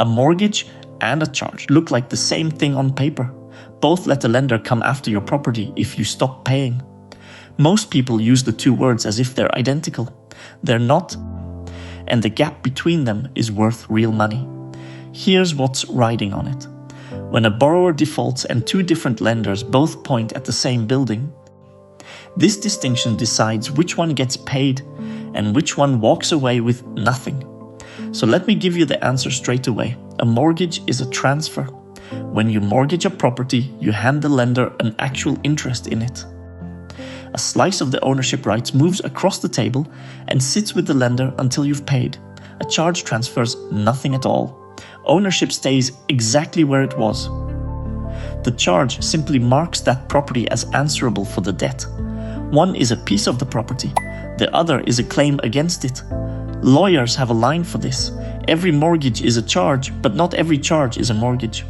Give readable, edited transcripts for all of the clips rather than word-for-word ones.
A mortgage and a charge look like the same thing on paper. Both let the lender come after your property if you stop paying. Most people use the two words as if they're identical. They're not, and the gap between them is worth real money. Here's what's riding on it. When a borrower defaults and two different lenders both point at the same building, this distinction decides which one gets paid and which one walks away with nothing. So let me give you the answer straight away. A mortgage is a transfer. When you mortgage a property, you hand the lender an actual interest in it. A slice of the ownership rights moves across the table and sits with the lender until you've paid. A charge transfers nothing at all. Ownership stays exactly where it was. The charge simply marks that property as answerable for the debt. One is a piece of the property, the other is a claim against it. Lawyers have a line for this. Every mortgage is a charge, but not every charge is a mortgage.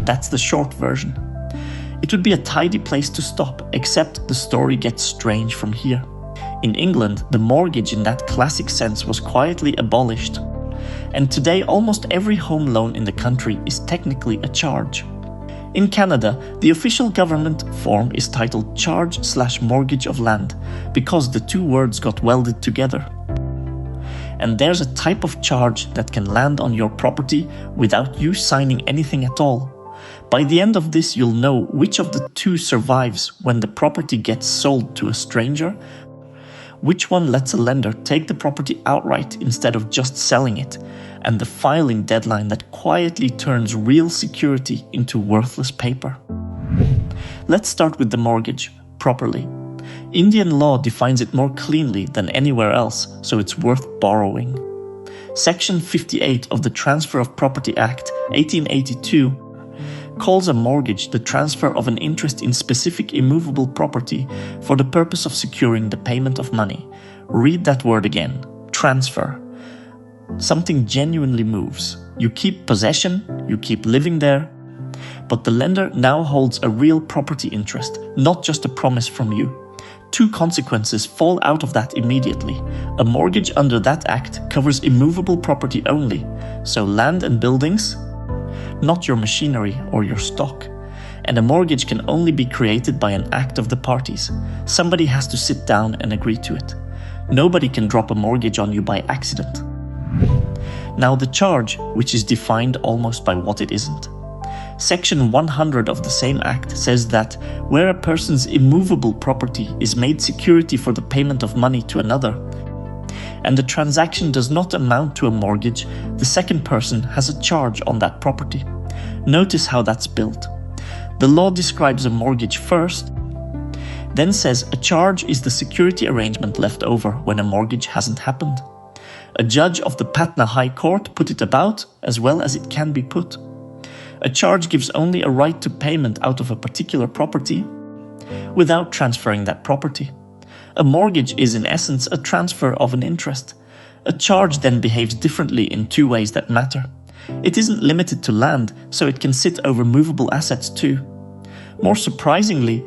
That's the short version. It would be a tidy place to stop, except the story gets strange from here. In England, the mortgage in that classic sense was quietly abolished. And today almost every home loan in the country is technically a charge. In Canada, the official government form is titled charge/mortgage of land because the two words got welded together. And there's a type of charge that can land on your property without you signing anything at all. By the end of this, you'll know which of the two survives when the property gets sold to a stranger, which one lets a lender take the property outright instead of just selling it, and the filing deadline that quietly turns real security into worthless paper. Let's start with the mortgage, properly. Indian law defines it more cleanly than anywhere else, so it's worth borrowing. Section 58 of the Transfer of Property Act, 1882, calls a mortgage the transfer of an interest in specific immovable property for the purpose of securing the payment of money. Read that word again, transfer. Something genuinely moves. You keep possession, you keep living there, but the lender now holds a real property interest, not just a promise from you. Two consequences fall out of that immediately. A mortgage under that act covers immovable property only, so land and buildings, not your machinery or your stock. And a mortgage can only be created by an act of the parties. Somebody has to sit down and agree to it. Nobody can drop a mortgage on you by accident. Now the charge, which is defined almost by what it isn't. Section 100 of the same act says that where a person's immovable property is made security for the payment of money to another, and the transaction does not amount to a mortgage, the second person has a charge on that property. Notice how that's built. The law describes a mortgage first, then says a charge is the security arrangement left over when a mortgage hasn't happened. A judge of the Patna High Court put it about as well as it can be put. A charge gives only a right to payment out of a particular property without transferring that property. A mortgage is in essence a transfer of an interest. A charge then behaves differently in two ways that matter. It isn't limited to land, so it can sit over movable assets too. More surprisingly,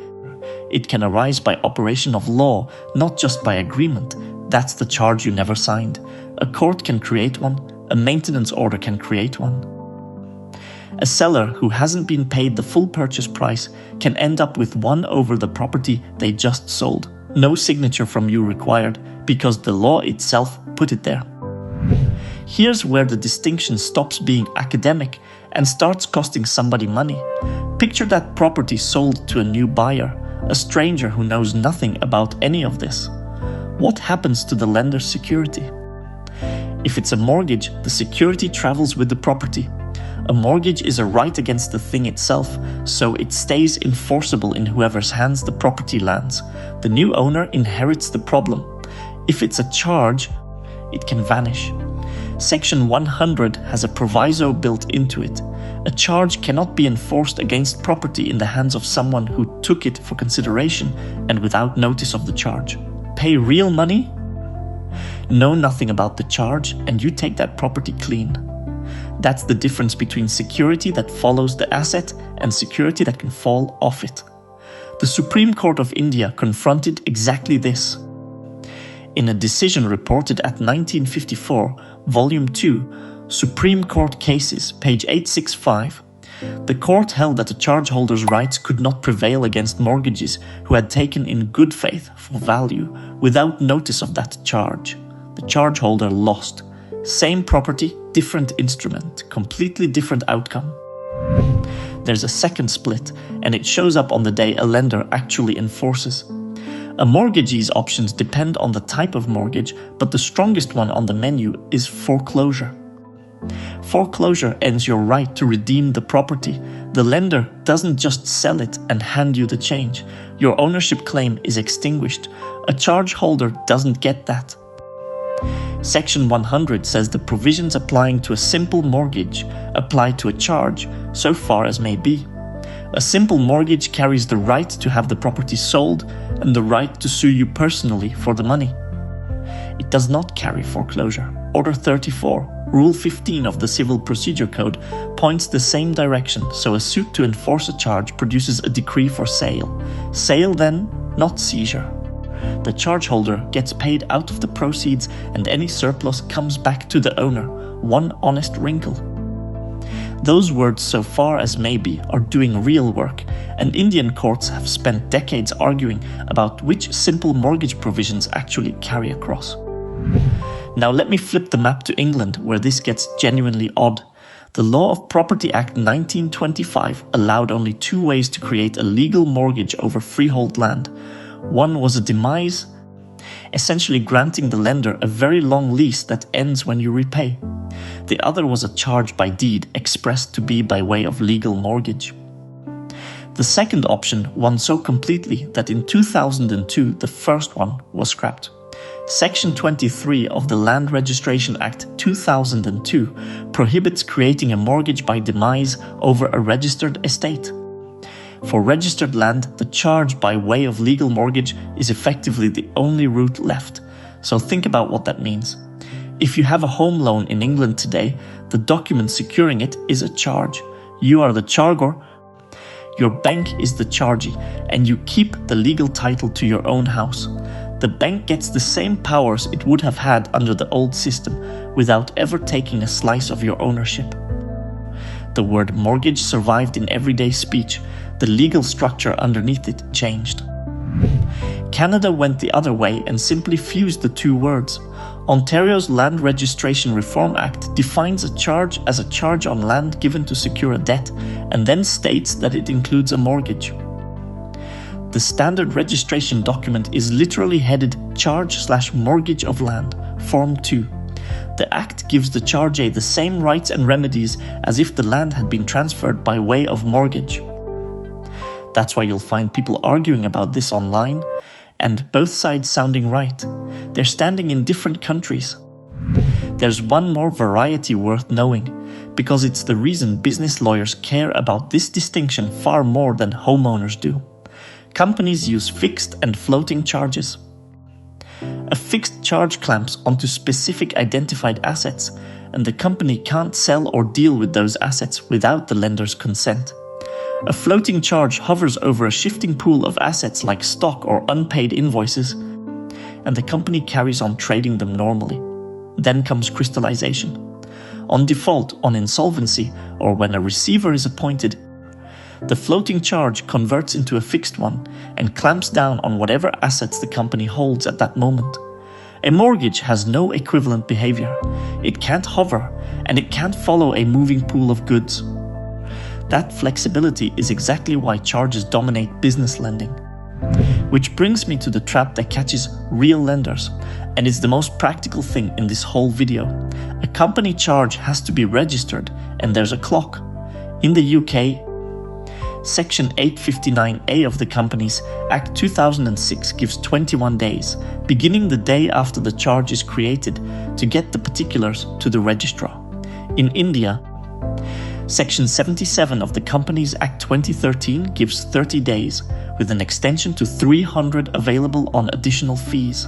it can arise by operation of law, not just by agreement. That's the charge you never signed. A court can create one, a maintenance order can create one. A seller who hasn't been paid the full purchase price can end up with one over the property they just sold. No signature from you required, because the law itself put it there. Here's where the distinction stops being academic and starts costing somebody money. Picture that property sold to a new buyer, a stranger who knows nothing about any of this. What happens to the lender's security? If it's a mortgage, the security travels with the property. A mortgage is a right against the thing itself, so it stays enforceable in whoever's hands the property lands. The new owner inherits the problem. If it's a charge, it can vanish. Section 100 has a proviso built into it. A charge cannot be enforced against property in the hands of someone who took it for consideration and without notice of the charge. Pay real money? Know nothing about the charge and you take that property clean. That's the difference between security that follows the asset and security that can fall off it. The Supreme Court of India confronted exactly this. In a decision reported at 1954, Volume 2, Supreme Court Cases, page 865. The court held that the charge holder's rights could not prevail against mortgagees who had taken in good faith for value without notice of that charge. The charge holder lost. Same property, different instrument, completely different outcome. There's a second split, and it shows up on the day a lender actually enforces. A mortgagee's options depend on the type of mortgage, but the strongest one on the menu is foreclosure. Foreclosure ends your right to redeem the property. The lender doesn't just sell it and hand you the change. Your ownership claim is extinguished. A charge holder doesn't get that. Section 100 says the provisions applying to a simple mortgage apply to a charge, so far as may be. A simple mortgage carries the right to have the property sold and the right to sue you personally for the money. It does not carry foreclosure. Order 34, Rule 15 of the Civil Procedure Code points the same direction, so a suit to enforce a charge produces a decree for sale. Sale then, not seizure. The charge holder gets paid out of the proceeds and any surplus comes back to the owner. One honest wrinkle. Those words, so far as may be, are doing real work, and Indian courts have spent decades arguing about which simple mortgage provisions actually carry across. Now let me flip the map to England, where this gets genuinely odd. The Law of Property Act 1925 allowed only two ways to create a legal mortgage over freehold land. One was a demise, essentially granting the lender a very long lease that ends when you repay. The other was a charge by deed, expressed to be by way of legal mortgage. The second option won so completely that in 2002 the first one was scrapped. Section 23 of the Land Registration Act 2002 prohibits creating a mortgage by demise over a registered estate. For registered land, the charge by way of legal mortgage is effectively the only route left. So think about what that means. If you have a home loan in England today, the document securing it is a charge. You are the charger, your bank is the chargee, and you keep the legal title to your own house. The bank gets the same powers it would have had under the old system without ever taking a slice of your ownership. The word mortgage survived in everyday speech. The legal structure underneath it changed. Canada went the other way and simply fused the two words. Ontario's Land Registration Reform Act defines a charge as a charge on land given to secure a debt, and then states that it includes a mortgage. The standard registration document is literally headed Charge/Mortgage of Land, Form 2. The Act gives the chargee the same rights and remedies as if the land had been transferred by way of mortgage. That's why you'll find people arguing about this online, and both sides sounding right. They're standing in different countries. There's one more variety worth knowing, because it's the reason business lawyers care about this distinction far more than homeowners do. Companies use fixed and floating charges. A fixed charge clamps onto specific identified assets, and the company can't sell or deal with those assets without the lender's consent. A floating charge hovers over a shifting pool of assets like stock or unpaid invoices, and the company carries on trading them normally. Then comes crystallization. On default, on insolvency, or when a receiver is appointed, the floating charge converts into a fixed one and clamps down on whatever assets the company holds at that moment. A mortgage has no equivalent behavior. It can't hover, and it can't follow a moving pool of goods. That flexibility is exactly why charges dominate business lending. Which brings me to the trap that catches real lenders, and is the most practical thing in this whole video. A company charge has to be registered, and there's a clock. In the UK, Section 859A of the Companies Act 2006 gives 21 days, beginning the day after the charge is created, to get the particulars to the registrar. In India, Section 77 of the Companies Act 2013 gives 30 days, with an extension to 300 available on additional fees.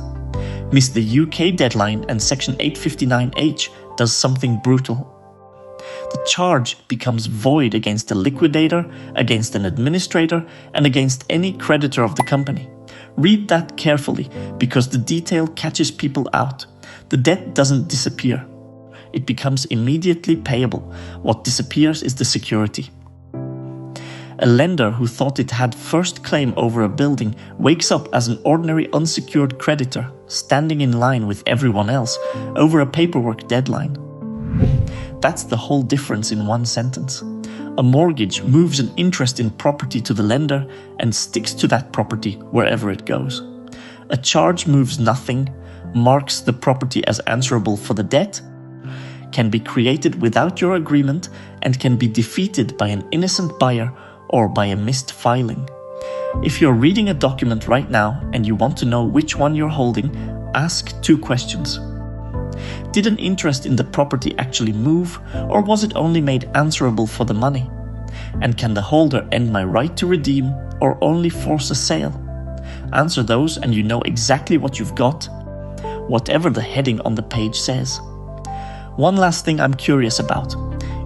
Miss the UK deadline and Section 859H does something brutal. The charge becomes void against a liquidator, against an administrator, and against any creditor of the company. Read that carefully, because the detail catches people out. The debt doesn't disappear. it becomes immediately payable. What disappears is the security. A lender who thought it had first claim over a building wakes up as an ordinary unsecured creditor, standing in line with everyone else over a paperwork deadline. That's the whole difference in one sentence. A mortgage moves an interest in property to the lender and sticks to that property wherever it goes. A charge moves nothing, marks the property as answerable for the debt, can be created without your agreement, and can be defeated by an innocent buyer or by a missed filing. If you're reading a document right now and you want to know which one you're holding, ask 2 questions. Did an interest in the property actually move, or was it only made answerable for the money? And can the holder end my right to redeem or only force a sale? Answer those and you know exactly what you've got, whatever the heading on the page says. One last thing I'm curious about.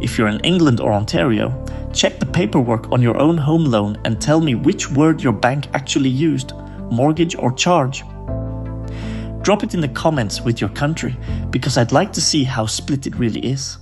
If you're in England or Ontario, check the paperwork on your own home loan and tell me which word your bank actually used, mortgage or charge. Drop it in the comments with your country, because I'd like to see how split it really is.